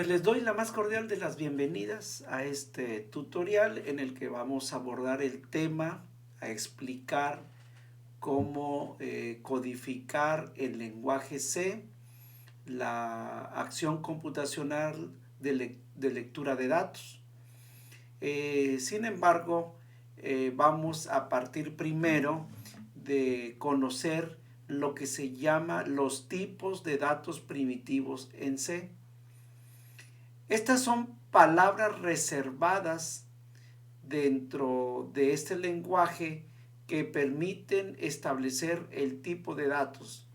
Pues les doy la más cordial de las bienvenidas a este tutorial en el que vamos a abordar el tema, a explicar cómo codificar el lenguaje C, la acción computacional de lectura de datos. Sin embargo, vamos a partir primero de conocer lo que se llama los tipos de datos primitivos en C. Estas son palabras reservadas dentro de este lenguaje que permiten establecer el tipo de datos.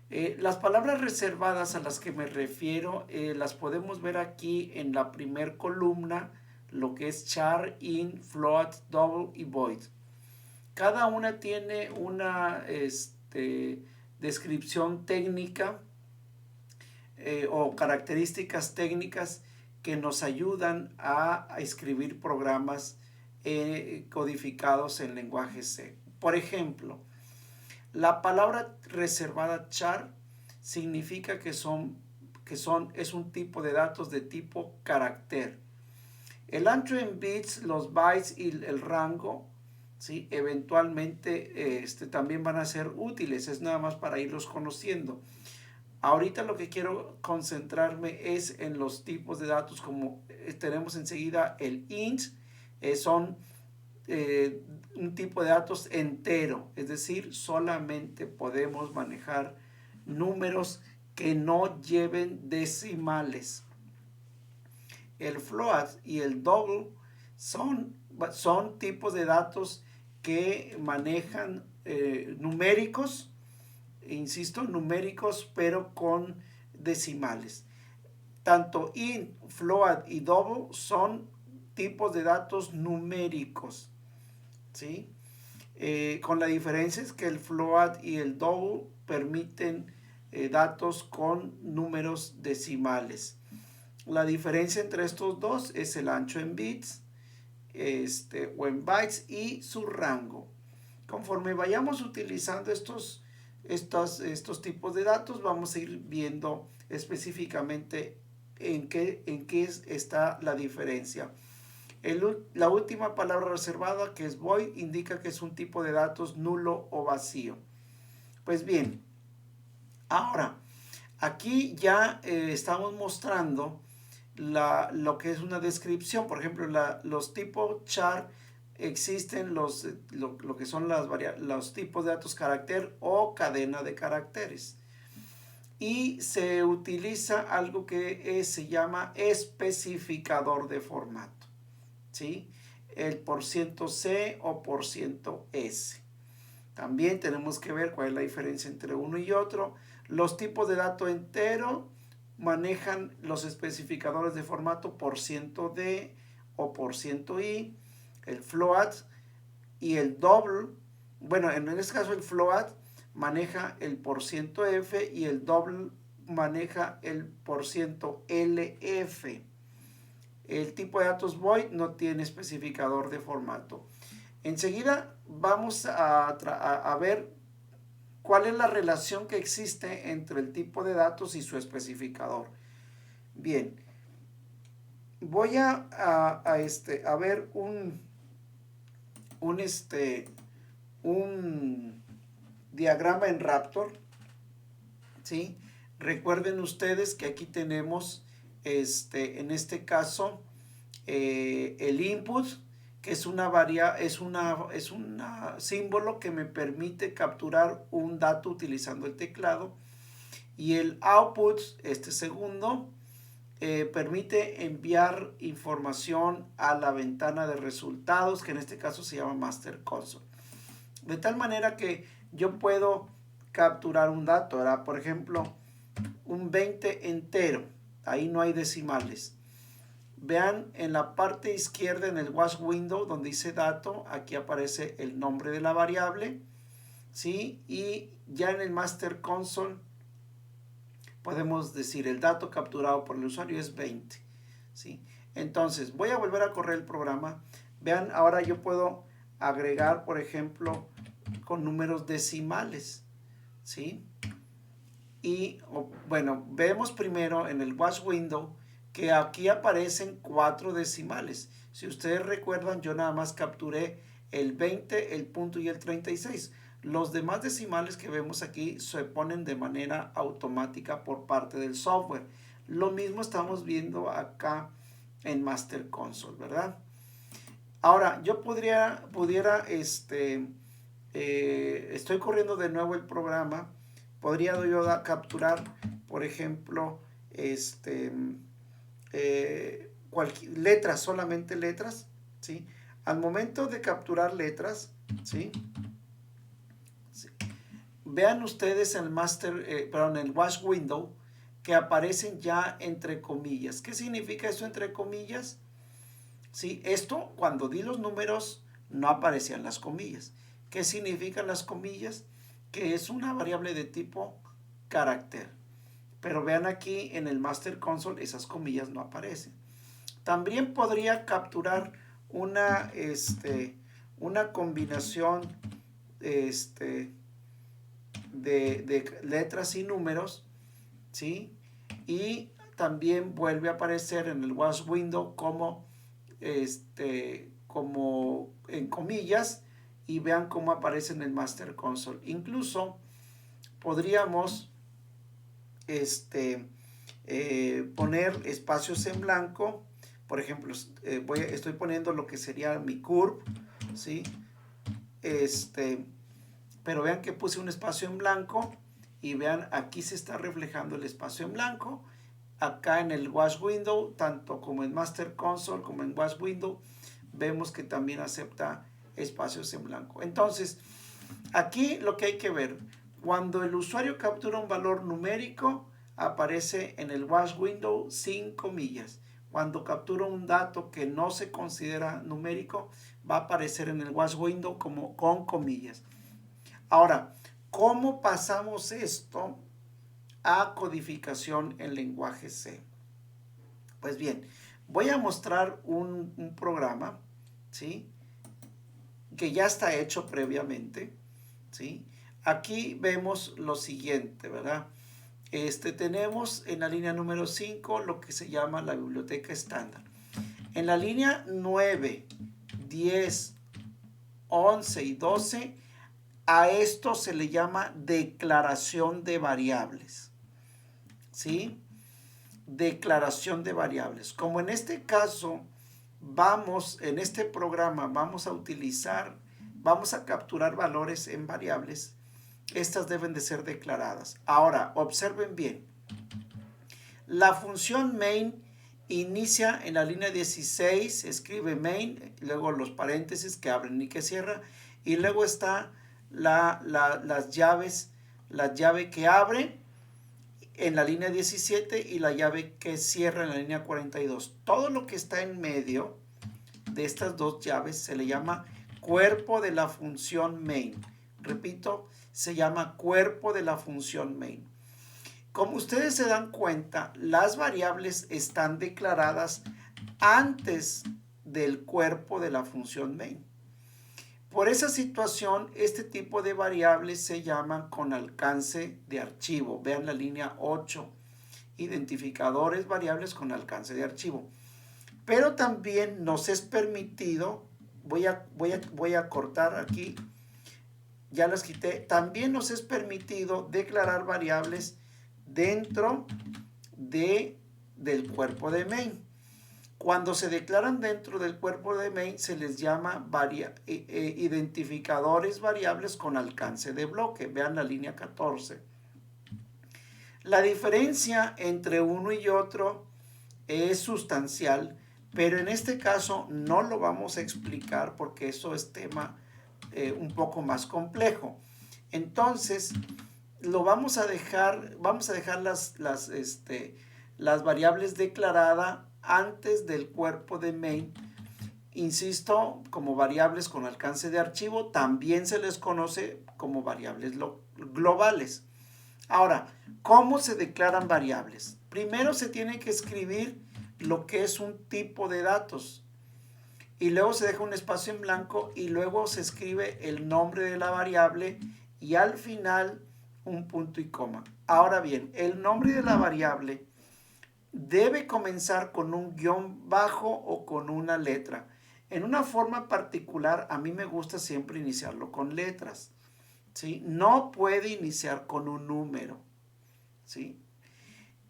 Las palabras reservadas a las que me refiero las podemos ver aquí en la primer columna, lo que es char, int, float, double y void. Cada una tiene una descripción técnica o características técnicas que nos ayudan a escribir programas codificados en lenguaje C. Por ejemplo, la palabra reservada char significa que es un tipo de datos de tipo carácter. El ancho en bits, los bytes y el rango, ¿sí? Eventualmente también van a ser útiles, es nada más para irlos conociendo. Ahorita lo que quiero concentrarme es en los tipos de datos, como tenemos enseguida el int, son un tipo de datos entero, es decir, solamente podemos manejar números que no lleven decimales. El float y el double son tipos de datos que manejan numéricos, insisto, numéricos, pero con decimales. Tanto int, float y double son tipos de datos numéricos, ¿sí? Con la diferencia es que el float y el double permiten datos con números decimales. La diferencia entre estos dos es el ancho en bits o en bytes y su rango. Conforme vayamos utilizando estos tipos de datos, vamos a ir viendo específicamente en qué está la diferencia. La última palabra reservada, que es void, indica que es un tipo de datos nulo o vacío. Pues bien, ahora, aquí ya estamos mostrando lo que es una descripción. Por ejemplo, los tipos char existen lo que son los tipos de datos carácter o cadena de caracteres. Y se utiliza algo que se llama especificador de formato, ¿sí? El %C o %S. También tenemos que ver cuál es la diferencia entre uno y otro. Los tipos de dato entero manejan los especificadores de formato %D o %I. El float y el double, bueno, en este caso el float maneja el %F y el double maneja el %LF. El tipo de datos void no tiene especificador de formato. Enseguida vamos a ver cuál es la relación que existe entre el tipo de datos y su especificador. Bien, voy a ver un diagrama en Raptor, ¿sí? Recuerden ustedes que aquí tenemos en este caso el input, que es un símbolo que me permite capturar un dato utilizando el teclado, y el output, este segundo, permite enviar información a la ventana de resultados, que en este caso se llama Master Console. De tal manera que yo puedo capturar un dato, ¿verdad? Por ejemplo, un 20 entero, ahí no hay decimales. Vean en la parte izquierda en el watch window donde dice dato, aquí aparece el nombre de la variable, ¿sí? Y ya en el Master Console podemos decir el dato capturado por el usuario es 20, ¿sí? Entonces voy a volver a correr el programa. Vean, ahora yo puedo agregar, por ejemplo, con números decimales, ¿sí? Y bueno, vemos primero en el watch window que aquí aparecen 4 decimales. Si ustedes recuerdan, yo nada más capturé el 20, el punto y el 36. Los demás decimales que vemos aquí se ponen de manera automática por parte del software. Lo mismo estamos viendo acá en Master Console, ¿verdad? Ahora, yo estoy corriendo de nuevo el programa, podría yo capturar, por ejemplo, letras, solamente letras, ¿sí? Al momento de capturar letras, ¿sí? Sí. Vean ustedes el el Wash Window, que aparecen ya entre comillas. ¿Qué significa eso entre comillas? Sí, esto cuando di los números no aparecían las comillas. ¿Qué significan las comillas? Que es una variable de tipo carácter. Pero vean aquí en el Master Console esas comillas no aparecen. También podría capturar una combinación de letras y números, ¿sí? Y también vuelve a aparecer en el Wash Window como en comillas, y vean cómo aparece en el Master Console. Incluso podríamos poner espacios en blanco. Por ejemplo, estoy poniendo lo que sería mi curve, ¿sí? Pero vean que puse un espacio en blanco y vean, aquí se está reflejando el espacio en blanco. Acá en el Wash Window, tanto como en Master Console como en Wash Window, vemos que también acepta espacios en blanco. Entonces, aquí lo que hay que ver, cuando el usuario captura un valor numérico, aparece en el Wash Window sin comillas. Cuando captura un dato que no se considera numérico, va a aparecer en el Wash Window como con comillas. Ahora, ¿cómo pasamos esto a codificación en lenguaje C? Pues bien, voy a mostrar un programa, ¿sí? Que ya está hecho previamente, ¿sí? Aquí vemos lo siguiente, ¿verdad? Tenemos en la línea número 5 lo que se llama la biblioteca estándar. En la línea 9, 10, 11 y 12, a esto se le llama declaración de variables, ¿sí? Declaración de variables. Como en este caso, en este programa vamos a capturar valores en variables, estas deben de ser declaradas. Ahora, observen bien. La función main inicia en la línea 16, escribe main, luego los paréntesis que abren y que cierran, y luego está las llaves, la llave que abre en la línea 17 y la llave que cierra en la línea 42. Todo lo que está en medio de estas dos llaves se le llama cuerpo de la función main. Repito, se llama cuerpo de la función main. Como ustedes se dan cuenta, las variables están declaradas antes del cuerpo de la función main. Por esa situación, este tipo de variables se llaman con alcance de archivo. Vean la línea 8, identificadores variables con alcance de archivo. Pero también nos es permitido, voy a cortar aquí, ya las quité, también nos es permitido declarar variables dentro del cuerpo de main. Cuando se declaran dentro del cuerpo de main se les llama identificadores variables con alcance de bloque. Vean la línea 14. La diferencia entre uno y otro es sustancial, pero en este caso no lo vamos a explicar porque eso es tema un poco más complejo. Entonces, vamos a dejar las variables declaradas antes del cuerpo de main. Insisto, como variables con alcance de archivo, también se les conoce como variables globales. Ahora, ¿cómo se declaran variables? Primero se tiene que escribir lo que es un tipo de datos y luego se deja un espacio en blanco y luego se escribe el nombre de la variable y al final un punto y coma. Ahora bien, el nombre de la variable debe comenzar con un guión bajo o con una letra. En una forma particular, a mí me gusta siempre iniciarlo con letras, ¿sí? No puede iniciar con un número, ¿sí?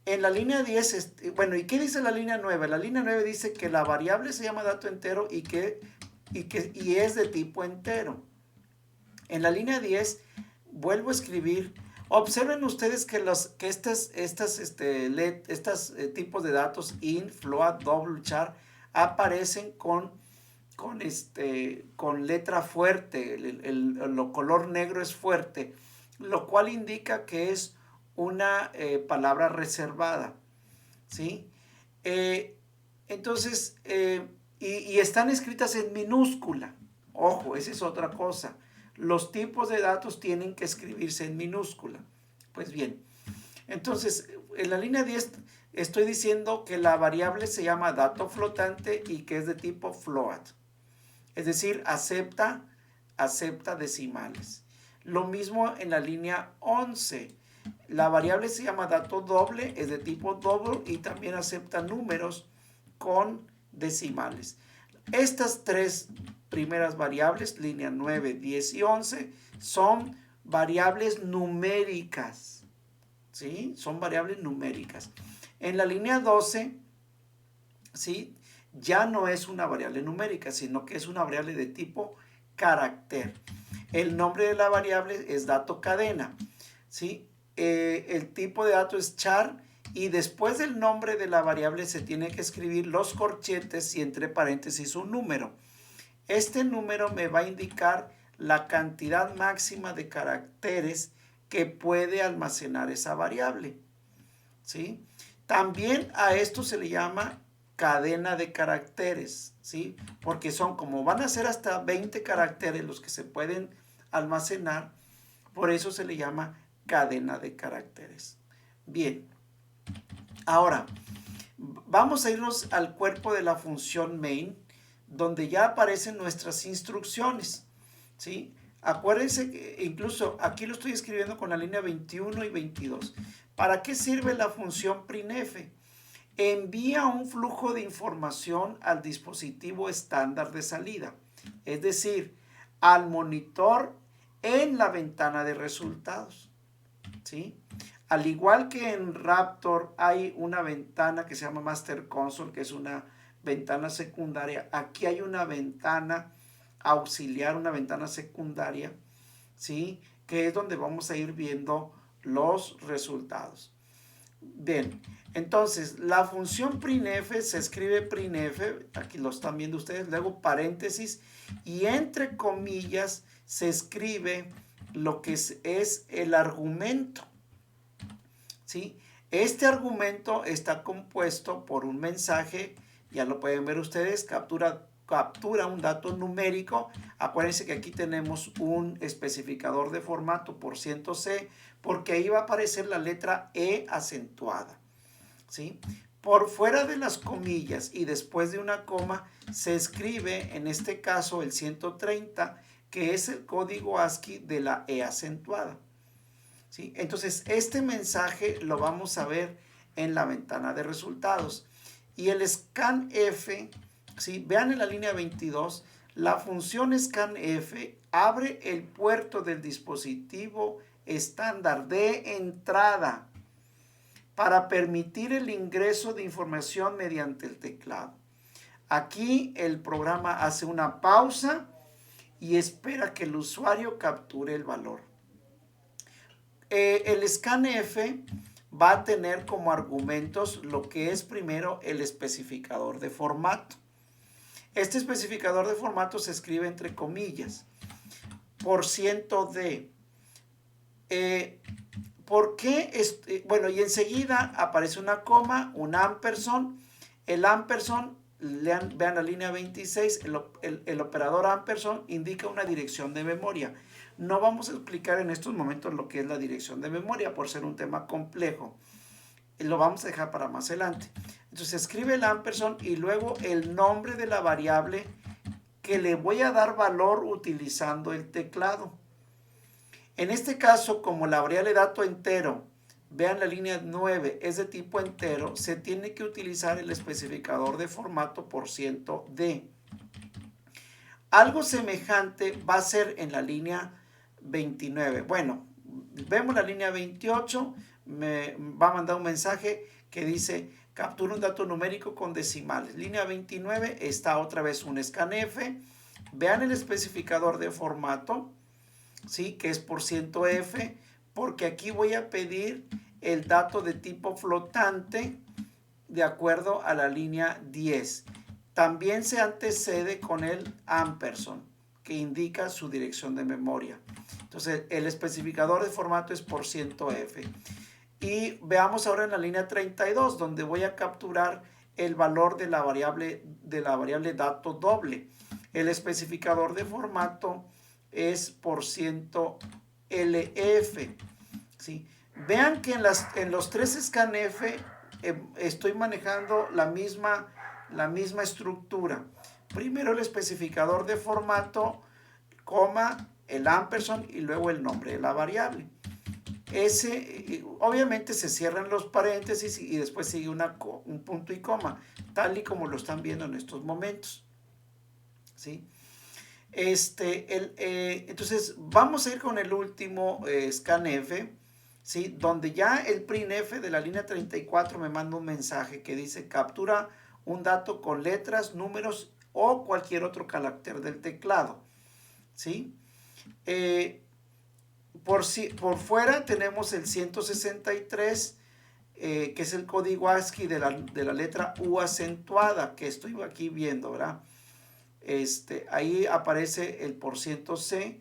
En la línea 10, bueno, ¿y qué dice la línea 9? La línea 9 dice que la variable se llama dato entero y es de tipo entero. En la línea 10, vuelvo a escribir. Observen ustedes que estos tipos de datos int, float, double, char aparecen con letra fuerte. El color negro es fuerte, lo cual indica que es una palabra reservada, ¿sí? Entonces, y están escritas en minúscula. Ojo, esa es otra cosa. Los tipos de datos tienen que escribirse en minúscula. Pues bien, entonces en la línea 10 estoy diciendo que la variable se llama dato flotante y que es de tipo float. Es decir, acepta decimales. Lo mismo en la línea 11. La variable se llama dato doble, es de tipo double y también acepta números con decimales. Estas tres primeras variables, línea 9, 10 y 11, son variables numéricas, ¿sí? Son variables numéricas. En la línea 12, ¿sí? Ya no es una variable numérica, sino que es una variable de tipo carácter. El nombre de la variable es dato cadena, ¿sí? El tipo de dato es char y después del nombre de la variable se tiene que escribir los corchetes y entre paréntesis un número. Este número me va a indicar la cantidad máxima de caracteres que puede almacenar esa variable, ¿sí? También a esto se le llama cadena de caracteres, ¿sí? Porque como van a ser hasta 20 caracteres los que se pueden almacenar, por eso se le llama cadena de caracteres. Bien, ahora vamos a irnos al cuerpo de la función main, donde ya aparecen nuestras instrucciones, ¿sí? Acuérdense que incluso aquí lo estoy escribiendo con la línea 21 y 22. ¿Para qué sirve la función printf? Envía un flujo de información al dispositivo estándar de salida, es decir, al monitor en la ventana de resultados, ¿sí? Al igual que en Raptor hay una ventana que se llama Master Console, que es una ventana secundaria, aquí hay una ventana auxiliar, una ventana secundaria, ¿sí? Que es donde vamos a ir viendo los resultados. Bien, entonces la función printf se escribe printf, aquí lo están viendo ustedes, luego paréntesis y entre comillas se escribe lo que es el argumento, ¿sí? Este argumento está compuesto por un mensaje, ya lo pueden ver ustedes, captura un dato numérico. Acuérdense que aquí tenemos un especificador de formato %C, porque ahí va a aparecer la letra E acentuada, ¿sí? Por fuera de las comillas y después de una coma se escribe, en este caso, el 130, que es el código ASCII de la E acentuada, ¿sí? Entonces, este mensaje lo vamos a ver en la ventana de resultados. Y el scanf, ¿sí? Vean en la línea 22, la función scanf abre el puerto del dispositivo estándar de entrada para permitir el ingreso de información mediante el teclado. Aquí el programa hace una pausa y espera que el usuario capture el valor. El scanf va a tener como argumentos lo que es primero el especificador de formato. Este especificador de formato se escribe entre comillas, %d. ¿Por qué? Bueno, y enseguida aparece una coma, un ampersand. El ampersand, vean la línea 26, el operador ampersand indica una dirección de memoria. No vamos a explicar en estos momentos lo que es la dirección de memoria por ser un tema complejo. Lo vamos a dejar para más adelante. Entonces escribe el ampersand y luego el nombre de la variable que le voy a dar valor utilizando el teclado. En este caso, como la variable dato entero vean la línea 9, es de tipo entero, se tiene que utilizar el especificador de formato %d. Algo semejante va a ser en la línea 29. Bueno, vemos la línea 28, me va a mandar un mensaje que dice captura un dato numérico con decimales. Línea 29 está otra vez un scanf. Vean el especificador de formato, ¿sí? Que es %f, porque aquí voy a pedir el dato de tipo flotante de acuerdo a la línea 10. También se antecede con el ampersand, que indica su dirección de memoria. Entonces, el especificador de formato es %f. Y veamos ahora en la línea 32, donde voy a capturar el valor de la variable dato doble. El especificador de formato es %lf. ¿Sí? Vean que en los tres scanf estoy manejando la misma estructura. Primero el especificador de formato, coma, el ampersand y luego el nombre de la variable. Obviamente se cierran los paréntesis y después sigue un punto y coma, tal y como lo están viendo en estos momentos. ¿Sí? Entonces vamos a ir con el último scanf, ¿sí? Donde ya el printf de la línea 34 me manda un mensaje que dice captura un dato con letras, números o cualquier otro carácter del teclado, ¿sí? Por fuera tenemos el 163, que es el código ASCII de la letra U acentuada, que estoy aquí viendo, ¿verdad? Ahí aparece el %C,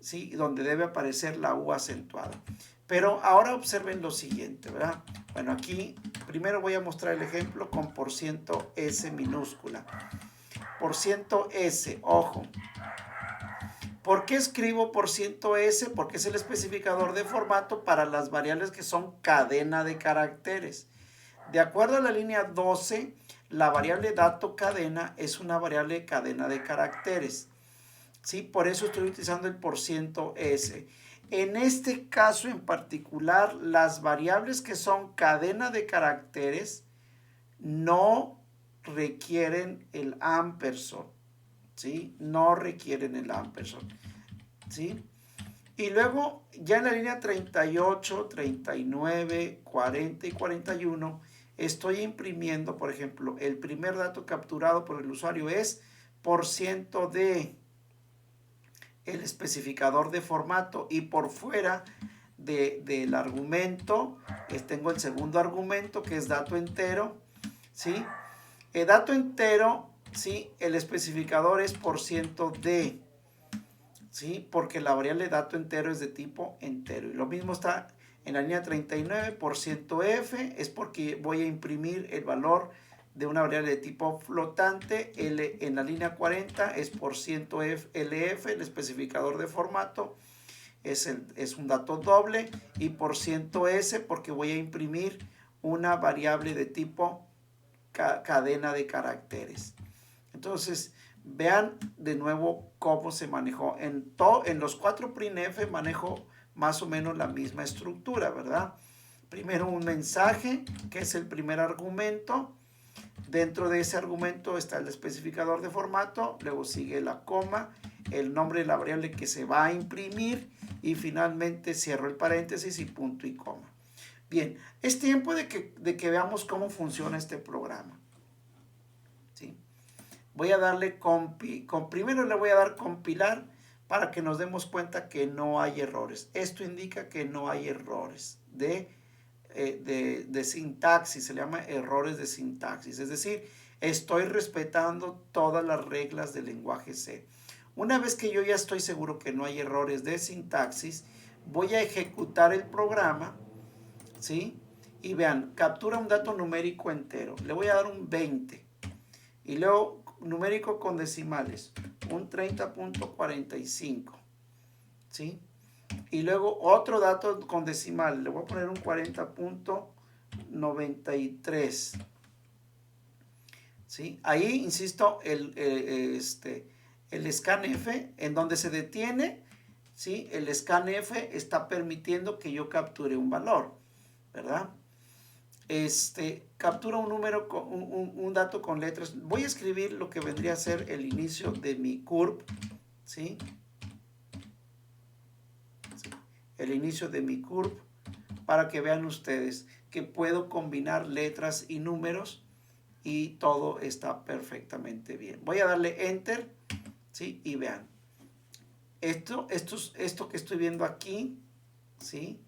¿sí? Donde debe aparecer la U acentuada. Pero ahora observen lo siguiente, ¿verdad? Bueno, aquí primero voy a mostrar el ejemplo con %S minúscula. %S, ojo. ¿Por qué escribo %S? Porque es el especificador de formato para las variables que son cadena de caracteres. De acuerdo a la línea 12, la variable dato cadena es una variable cadena de caracteres. ¿Sí? Por eso estoy utilizando el %S. En este caso en particular, las variables que son cadena de caracteres no requieren el ampersand, ¿sí? No requieren el ampersand, ¿sí? Y luego ya en la línea 38, 39, 40 y 41 estoy imprimiendo, por ejemplo, el primer dato capturado por el usuario es %d, el especificador de formato, y por fuera del argumento tengo el segundo argumento que es dato entero, ¿sí? El dato entero, ¿sí? El especificador es %d, ¿sí? Porque la variable dato entero es de tipo entero. Y lo mismo está en la línea 39, %f es porque voy a imprimir el valor de una variable de tipo flotante. En la línea 40 es %lf, el especificador de formato, es un dato doble, y %s porque voy a imprimir una variable de tipo cadena de caracteres. Entonces, vean de nuevo cómo se manejó. En los 4 printf manejo más o menos la misma estructura, ¿verdad? Primero un mensaje, que es el primer argumento. Dentro de ese argumento está el especificador de formato, luego sigue la coma, el nombre de la variable que se va a imprimir y finalmente cierro el paréntesis y punto y coma. Bien, es tiempo de que veamos cómo funciona este programa. ¿Sí? Voy a darle primero le voy a dar compilar para que nos demos cuenta que no hay errores. Esto indica que no hay errores de sintaxis, se le llama errores de sintaxis, es decir, estoy respetando todas las reglas del lenguaje C. Una vez que yo ya estoy seguro que no hay errores de sintaxis, voy a ejecutar el programa, ¿sí? Y vean, captura un dato numérico entero, le voy a dar un 20, y luego numérico con decimales, un 30.45, ¿sí? Y luego otro dato con decimal, le voy a poner un 40.93, ¿sí? Ahí, insisto, el scanf, en donde se detiene, ¿sí? El scanf está permitiendo que yo capture un valor. ¿verdad? Captura un número, un dato con letras. Voy a escribir lo que vendría a ser el inicio de mi curve, ¿sí? El inicio de mi curve, para que vean ustedes que puedo combinar letras y números y todo está perfectamente bien. Voy a darle Enter, ¿sí? Y vean. Esto que estoy viendo aquí, ¿sí?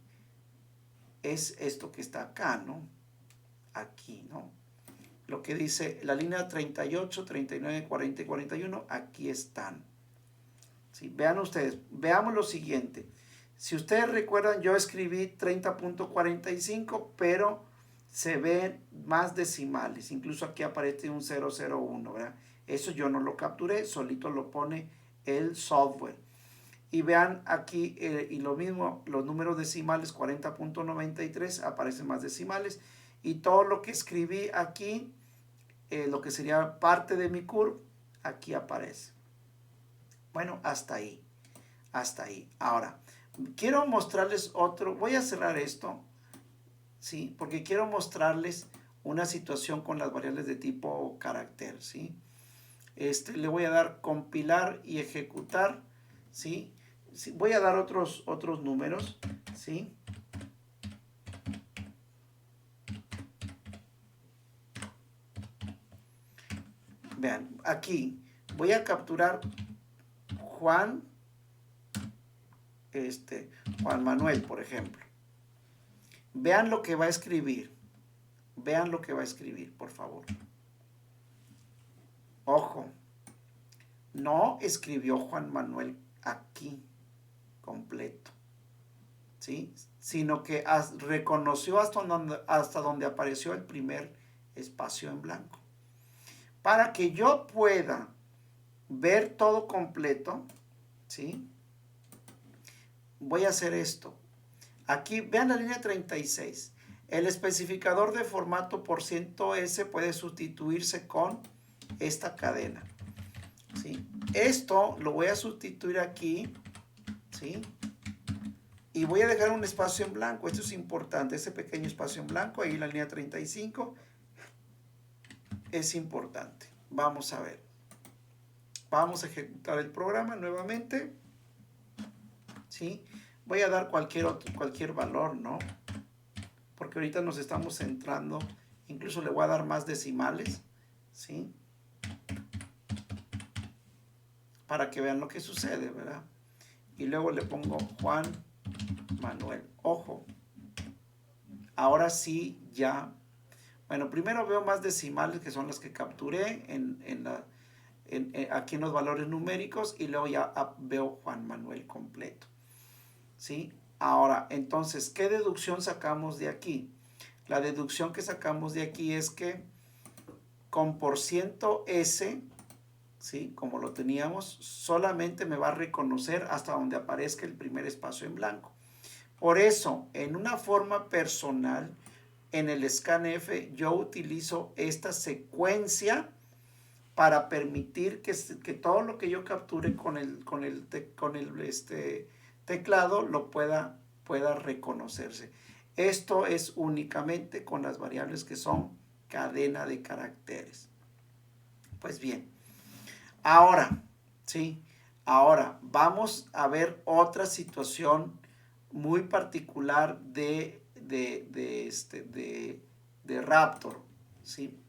Es esto que está acá, ¿no? Aquí, ¿no? Lo que dice la línea 38, 39, 40 y 41, aquí están. ¿Sí? Vean ustedes, veamos lo siguiente. Si ustedes recuerdan, yo escribí 30.45, pero se ven más decimales. Incluso aquí aparece un 001, ¿verdad? Eso yo no lo capturé, solito lo pone el software. Y vean aquí, y lo mismo, los números decimales 40.93 aparecen más decimales. Y todo lo que escribí aquí, lo que sería parte de mi curve, aquí aparece. Bueno, hasta ahí. Hasta ahí. Ahora, quiero mostrarles otro. Voy a cerrar esto, ¿sí? Porque quiero mostrarles una situación con las variables de tipo carácter, ¿sí? Le voy a dar compilar y ejecutar, ¿sí? Sí, voy a dar otros números, ¿sí? Vean, aquí voy a capturar Juan, Juan Manuel, por ejemplo. Vean lo que va a escribir. Vean lo que va a escribir, por favor. Ojo, no escribió Juan Manuel aquí completo, ¿sí? Sino que reconoció hasta donde apareció el primer espacio en blanco. Para que yo pueda ver todo completo, ¿sí? Voy a hacer esto. Aquí, vean la línea 36. El especificador de formato %S puede sustituirse con esta cadena, ¿sí? Esto lo voy a sustituir aquí, ¿sí? Y voy a dejar un espacio en blanco. Esto es importante, ese pequeño espacio en blanco, ahí la línea 35, es importante. Vamos a ver. Vamos a ejecutar el programa nuevamente, ¿sí? Voy a dar cualquier valor, ¿no? Porque ahorita nos estamos centrando, incluso le voy a dar más decimales, ¿sí? Para que vean lo que sucede, ¿verdad? Y luego le pongo Juan Manuel. Ojo, ahora sí ya. Bueno, primero veo más decimales, que son las que capturé aquí en los valores numéricos, y luego ya veo Juan Manuel completo, ¿sí? Ahora, entonces, ¿qué deducción sacamos de aquí? La deducción que sacamos de aquí es que con %S, ¿sí? Como lo teníamos, solamente me va a reconocer hasta donde aparezca el primer espacio en blanco. Por eso, en una forma personal, en el scanf yo utilizo esta secuencia para permitir que todo lo que yo capture con el teclado lo pueda reconocerse. Esto es únicamente con las variables que son cadena de caracteres. Pues bien, ahora, ¿sí? Ahora vamos a ver otra situación muy particular de Raptor, ¿sí?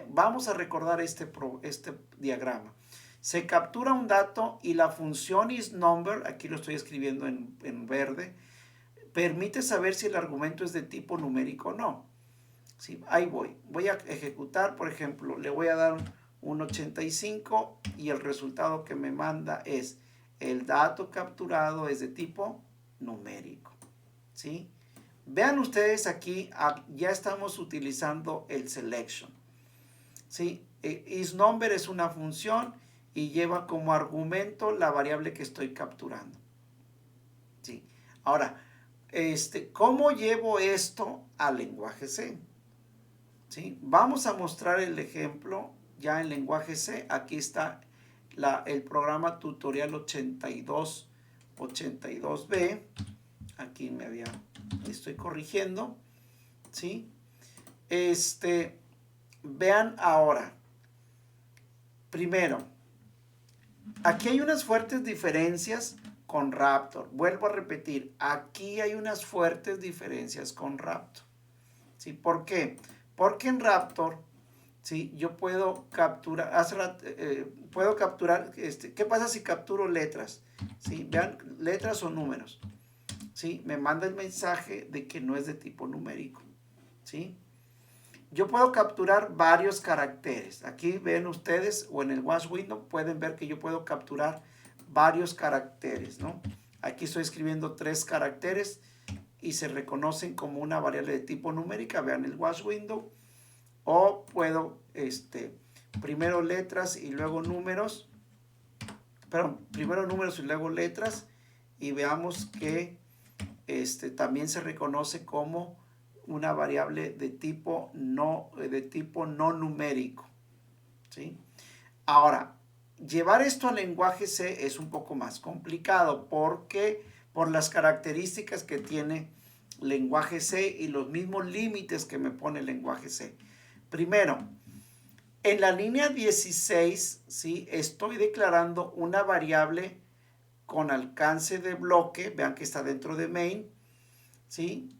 Vamos a recordar este diagrama. Se captura un dato y la función isNumber, aquí lo estoy escribiendo en verde, permite saber si el argumento es de tipo numérico o no. ¿Sí? Ahí voy a ejecutar, por ejemplo, le voy a dar un 85 y el resultado que me manda es el dato capturado es de tipo numérico, ¿sí? Vean ustedes aquí, ya estamos utilizando el selection, ¿sí? isNumber es una función y lleva como argumento la variable que estoy capturando, ¿sí? Ahora, ¿cómo llevo esto al lenguaje C? ¿Sí? Vamos a mostrar el ejemplo ya en lenguaje C. Aquí está el programa tutorial 82B. Aquí estoy corrigiendo. ¿sí? Vean ahora, primero, aquí hay unas fuertes diferencias con Raptor. Vuelvo a repetir, aquí hay unas fuertes diferencias con Raptor. ¿Sí? ¿Por qué? Porque en Raptor, ¿sí? Yo puedo capturar, puedo capturar, ¿qué pasa si capturo letras? ¿Sí? Vean, letras o números. ¿Sí? Me manda el mensaje de que no es de tipo numérico. ¿Sí? Yo puedo capturar varios caracteres. Aquí ven ustedes, o en el Watch Window, pueden ver que yo puedo capturar varios caracteres, ¿no? Aquí estoy escribiendo 3 caracteres y se reconocen como una variable de tipo numérica. Vean el Watch Window. O puedo, primero letras y luego números. Perdón, primero números y luego letras. Y veamos que también se reconoce como una variable de tipo no numérico. ¿Sí? Ahora, llevar esto al lenguaje C es un poco más complicado porque por las características que tiene lenguaje C y los mismos límites que me pone el lenguaje C. Primero, en la línea 16, ¿sí? Estoy declarando una variable con alcance de bloque, vean que está dentro de main, ¿sí?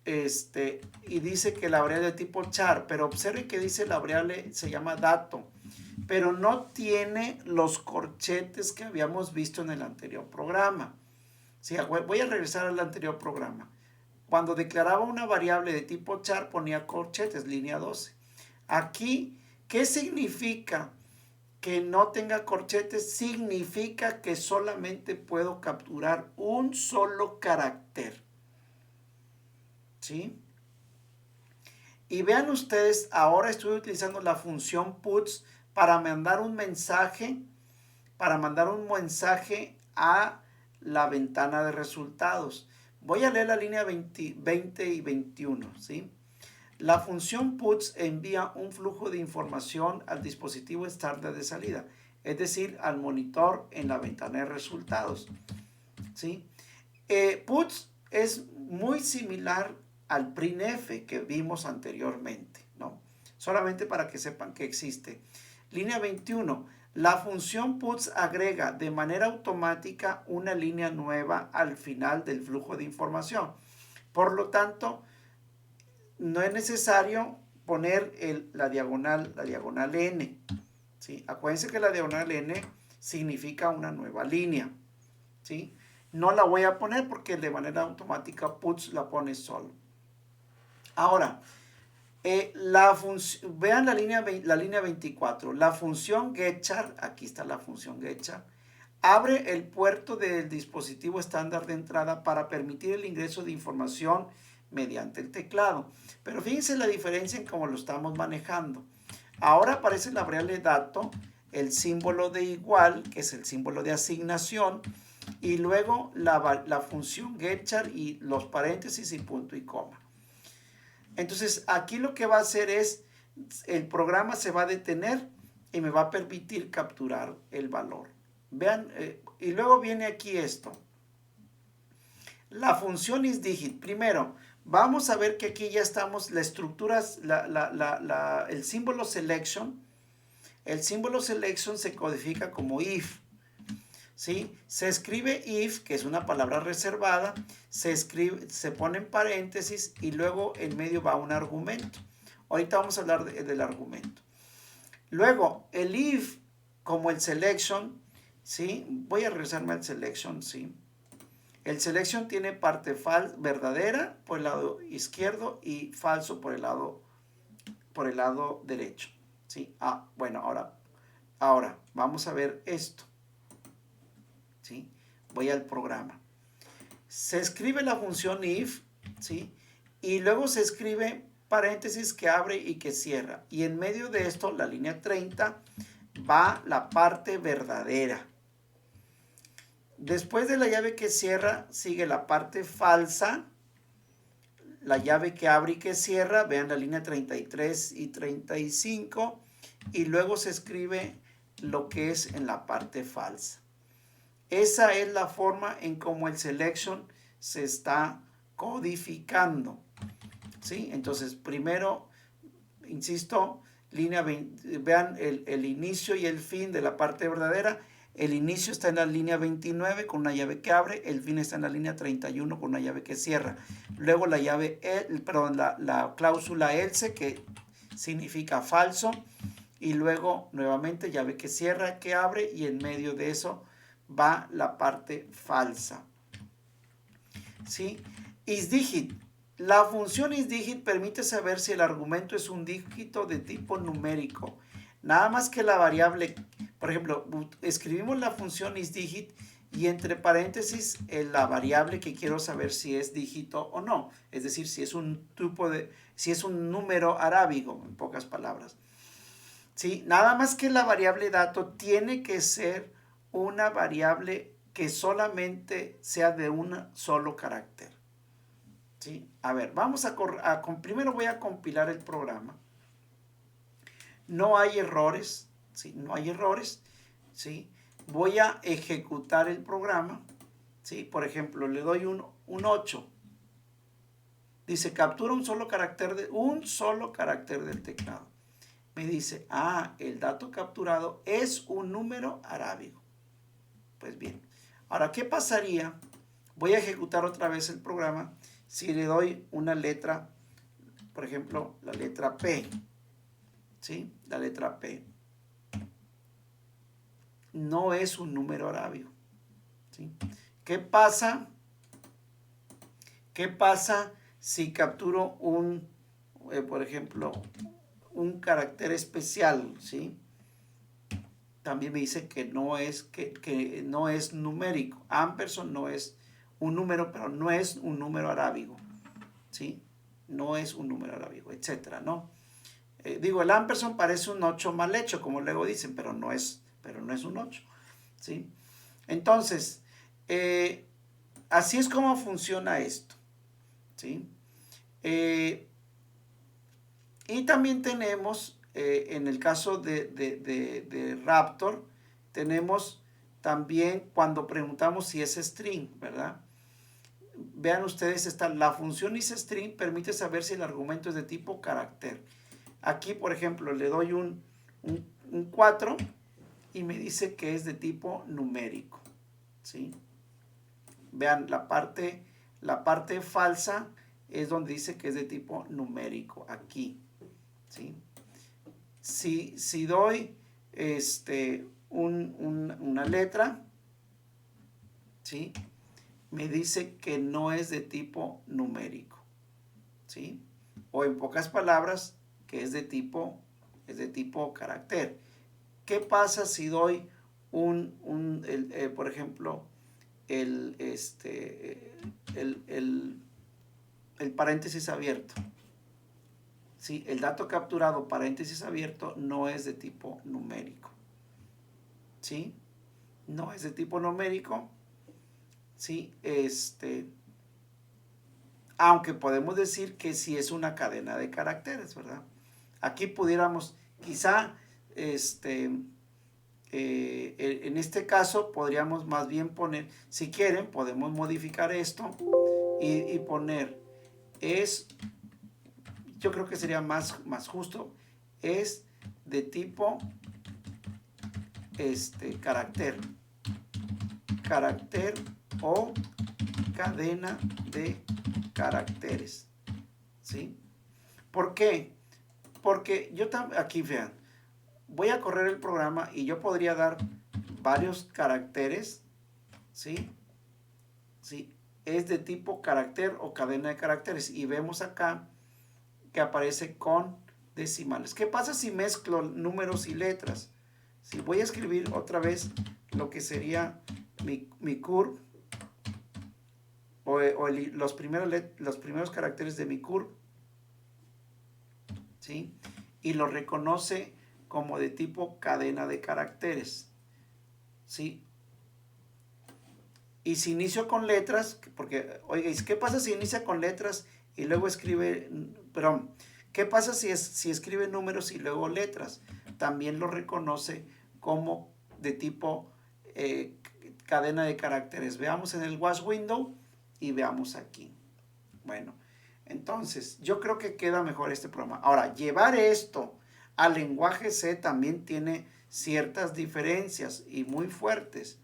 Y dice que la variable de tipo char, pero observen que dice la variable se llama dato, pero no tiene los corchetes que habíamos visto en el anterior programa. ¿Sí? Voy a regresar al anterior programa. Cuando declaraba una variable de tipo char ponía corchetes, línea 12. Aquí, ¿qué significa que no tenga corchetes? Significa que solamente puedo capturar un solo carácter. ¿Sí? Y vean ustedes, ahora estoy utilizando la función puts para mandar un mensaje, a la ventana de resultados. Voy a leer la línea 20 y 21, ¿sí? La función puts envía un flujo de información al dispositivo estándar de salida, es decir, al monitor en la ventana de resultados, ¿sí? Puts es muy similar al printf que vimos anteriormente, ¿no? Solamente para que sepan que existe. Línea 21. La función puts agrega de manera automática una línea nueva al final del flujo de información. Por lo tanto, no es necesario poner la diagonal n. ¿Sí? Acuérdense que la diagonal n significa una nueva línea. ¿Sí? No la voy a poner porque de manera automática puts la pone solo. Ahora, vean la línea 24. La función getChar, aquí está la función getChar, abre el puerto del dispositivo estándar de entrada para permitir el ingreso de información mediante el teclado. Pero fíjense la diferencia en cómo lo estamos manejando. Ahora aparece la variable dato, el símbolo de igual, que es el símbolo de asignación, y luego la función getChar y los paréntesis y punto y coma. Entonces aquí lo que va a hacer es, el programa se va a detener y me va a permitir capturar el valor. Vean, y luego viene aquí esto. La función isDigit. Primero, vamos a ver que aquí ya estamos, la estructura, el símbolo selection. El símbolo selection se codifica como if. ¿Sí? Se escribe if, que es una palabra reservada, se pone en paréntesis y luego en medio va un argumento. Ahorita vamos a hablar del argumento. Luego, el if, como el selection, ¿sí? Voy a regresarme al selection, ¿sí? El selection tiene parte verdadera por el lado izquierdo y falso por el lado derecho, ¿sí? Bueno, ahora vamos a ver esto. ¿Sí? Voy al programa. Se escribe la función if, ¿sí? Y luego se escribe paréntesis que abre y que cierra. Y en medio de esto, la línea 30, va la parte verdadera. Después de la llave que cierra, sigue la parte falsa, la llave que abre y que cierra. Vean la línea 33 y 35. Y luego se escribe lo que es en la parte falsa. Esa es la forma en cómo el selection se está codificando. ¿Sí? Entonces, primero, insisto, línea 20, vean el inicio y el fin de la parte verdadera. El inicio está en la línea 29 con una llave que abre, el fin está en la línea 31 con una llave que cierra. Luego la la cláusula else, que significa falso, y luego nuevamente llave que cierra, que abre, y en medio de eso va la parte falsa. ¿Sí? IsDigit. La función isDigit permite saber si el argumento es un dígito de tipo numérico. Nada más que la variable, por ejemplo, escribimos la función isDigit y entre paréntesis la variable que quiero saber si es dígito o no. Es decir, si es un si es un número arábigo, en pocas palabras. ¿Sí? Nada más que la variable dato tiene que ser una variable que solamente sea de un solo carácter. ¿Sí? A ver, vamos primero voy a compilar el programa. No hay errores, ¿sí? No hay errores, ¿sí? Voy a ejecutar el programa, ¿sí? Por ejemplo, le doy un 8. Dice, captura un solo carácter del teclado. Me dice, el dato capturado es un número arábigo. Pues bien, ahora, ¿qué pasaría? Voy a ejecutar otra vez el programa si le doy una letra, por ejemplo, la letra P. ¿Sí? La letra P. No es un número arábigo. ¿Sí? ¿Qué pasa? ¿Qué pasa si capturo por ejemplo, un carácter especial? ¿Sí? También me dice que no es numérico. Ampersand no es un número, pero no es un número arábigo. ¿Sí? No es un número arábigo, etcétera, ¿no? El ampersand parece un 8 mal hecho, como luego dicen, pero no es un 8. ¿Sí? Entonces, así es como funciona esto. ¿Sí? Y también tenemos, en el caso de Raptor, tenemos también cuando preguntamos si es string, ¿verdad? Vean ustedes, la función isString permite saber si el argumento es de tipo carácter. Aquí, por ejemplo, le doy un 4 y me dice que es de tipo numérico. ¿Sí? Vean, la parte falsa es donde dice que es de tipo numérico, aquí. ¿Sí? Si doy una letra, ¿sí? Me dice que no es de tipo numérico. ¿Sí? O en pocas palabras, que es de tipo carácter. ¿Qué pasa si doy por ejemplo, el paréntesis abierto? ¿Sí? El dato capturado, paréntesis abierto, no es de tipo numérico. ¿Sí? No es de tipo numérico. ¿Sí? Aunque podemos decir que sí es una cadena de caracteres, ¿verdad? Aquí pudiéramos, quizá, en este caso podríamos más bien poner, si quieren, podemos modificar esto y poner, yo creo que sería más justo, es de tipo carácter o cadena de caracteres. ¿Sí? ¿Por qué? Porque aquí vean, voy a correr el programa y yo podría dar varios caracteres. ¿Sí? ¿Sí? Es de tipo carácter o cadena de caracteres. Y vemos acá que aparece con decimales. ¿Qué pasa si mezclo números y letras? Si voy a escribir otra vez lo que sería mi curve o los primeros caracteres de mi curve, ¿sí? Y lo reconoce como de tipo cadena de caracteres, ¿sí? Y si inicio con letras, porque, oiga, ¿qué pasa si inicia con letras y luego escribe, perdón, ¿qué pasa si escribe números y luego letras? También lo reconoce como de tipo cadena de caracteres. Veamos en el Wash Window y veamos aquí. Bueno, entonces yo creo que queda mejor este programa. Ahora, llevar esto al lenguaje C también tiene ciertas diferencias y muy fuertes,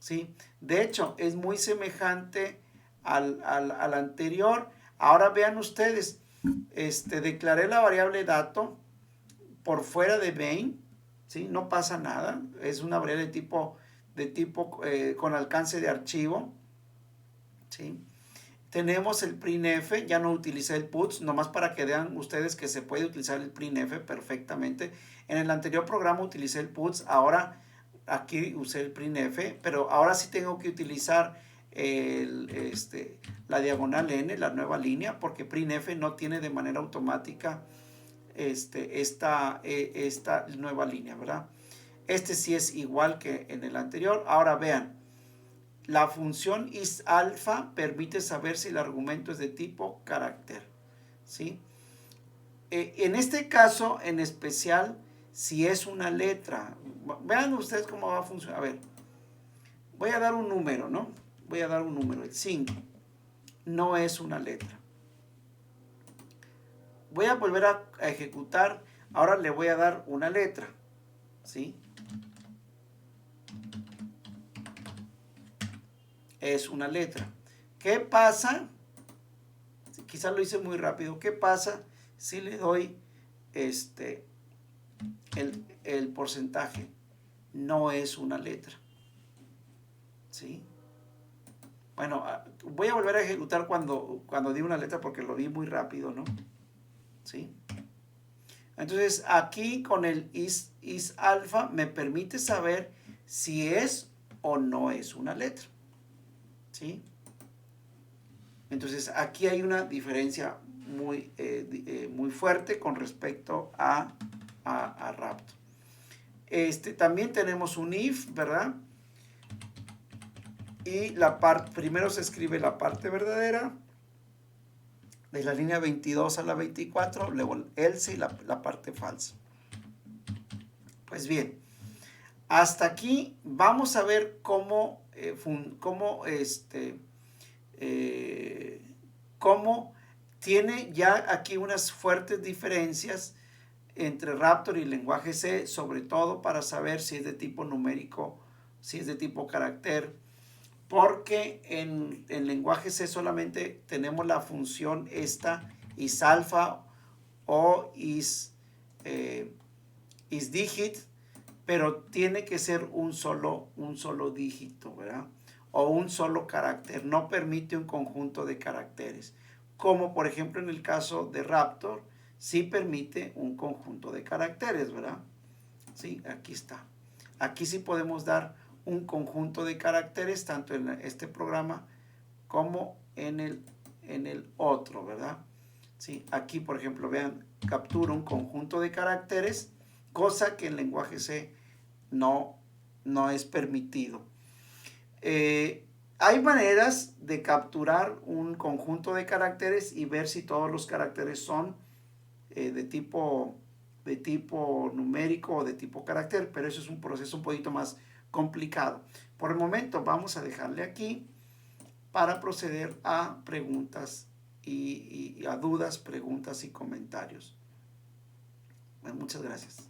¿sí? De hecho, es muy semejante al anterior. Ahora vean ustedes, declaré la variable dato por fuera de main, ¿sí? No pasa nada, es una variable de tipo con alcance de archivo, ¿sí? Tenemos el printf, ya no utilicé el puts, nomás para que vean ustedes que se puede utilizar el printf perfectamente. En el anterior programa utilicé el puts, ahora aquí usé el printf, pero ahora sí tengo que utilizar la diagonal n, la nueva línea, porque printf no tiene de manera automática esta nueva línea, ¿verdad? Este sí es igual que en el anterior. Ahora vean, la función isAlpha permite saber si el argumento es de tipo carácter, ¿sí? En este caso, en especial, si es una letra, vean ustedes cómo va a funcionar. A ver, voy a dar un número, ¿no? Voy a dar un número, el 5. No es una letra. Voy a volver a ejecutar. Ahora le voy a dar una letra, ¿sí? Es una letra. ¿Qué pasa? Quizás lo hice muy rápido. ¿Qué pasa si le doy el porcentaje? No es una letra, ¿sí? Bueno, voy a volver a ejecutar cuando di una letra porque lo vi muy rápido, ¿no? ¿Sí? Entonces aquí con el isAlpha me permite saber si es o no es una letra, ¿sí? Entonces aquí hay una diferencia muy fuerte con respecto a Raptor. También tenemos un if, ¿verdad? Y primero se escribe la parte verdadera de la línea 22 a la 24, luego else y la parte falsa. Pues bien, hasta aquí vamos a ver cómo tiene ya aquí unas fuertes diferencias entre Raptor y lenguaje C, sobre todo para saber si es de tipo numérico, si es de tipo carácter, porque en lenguaje C solamente tenemos la función isAlpha o isDigit, pero tiene que ser un solo dígito, ¿verdad? O un solo carácter, no permite un conjunto de caracteres, como por ejemplo en el caso de Raptor, sí permite un conjunto de caracteres, ¿verdad? Sí, aquí está. Aquí sí podemos dar un conjunto de caracteres, tanto en este programa como en el otro, ¿verdad? Sí, aquí por ejemplo, vean, captura un conjunto de caracteres, cosa que en lenguaje C no es permitido. Hay maneras de capturar un conjunto de caracteres y ver si todos los caracteres son de tipo numérico o de tipo carácter, pero eso es un proceso un poquito más complicado. Por el momento vamos a dejarle aquí para proceder a preguntas y a dudas, preguntas y comentarios. Bueno, muchas gracias.